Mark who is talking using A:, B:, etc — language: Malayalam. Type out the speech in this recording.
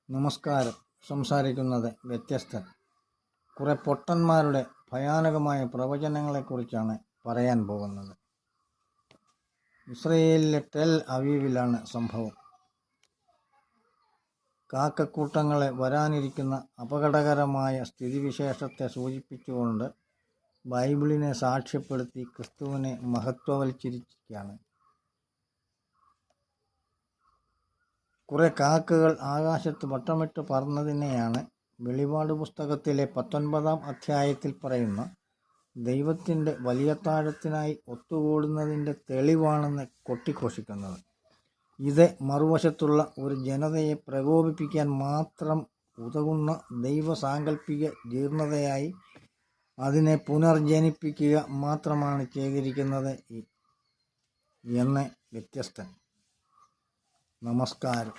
A: നമസ്കാരം. സംസാരിക്കുന്നത് വ്യത്യസ്തൻ. കുറെ പൊട്ടന്മാരുടെ ഭയാനകമായ പ്രവചനങ്ങളെക്കുറിച്ചാണ് പറയാൻ പോകുന്നത്. ഇസ്രയേലിലെ ടെൽ അവീവിലാണ് സംഭവം. കാക്കക്കൂട്ടങ്ങളെ വരാനിരിക്കുന്ന അപകടകരമായ സ്ഥിതിവിശേഷത്തെ സൂചിപ്പിച്ചുകൊണ്ട് ബൈബിളിനെ സാക്ഷ്യപ്പെടുത്തി ക്രിസ്തുവിനെ മഹത്വവൽക്കരിച്ചിരിക്കുകയാണ്. കുറെ കാക്കകൾ ആകാശത്ത് വട്ടമിട്ട് പറന്നതിനെയാണ് വെളിപാട് പുസ്തകത്തിലെ 19-ാം അധ്യായത്തിൽ പറയുന്ന ദൈവത്തിൻ്റെ വലിയത്താഴത്തിനായി ഒത്തുകൂടുന്നതിൻ്റെ തെളിവാണെന്ന് കൊട്ടിഘോഷിക്കുന്നത്. ഇത് മറുവശത്തുള്ള ഒരു ജനതയെ പ്രകോപിപ്പിക്കാൻ മാത്രം ഉതകുന്ന ദൈവസാങ്കല്പിക ജീർണതയായി അതിനെ പുനർജനിപ്പിക്കുക മാത്രമാണ് ചെയ്തിരിക്കുന്നത് എന്ന് വ്യത്യസ്തൻ. നമസ്കാരം.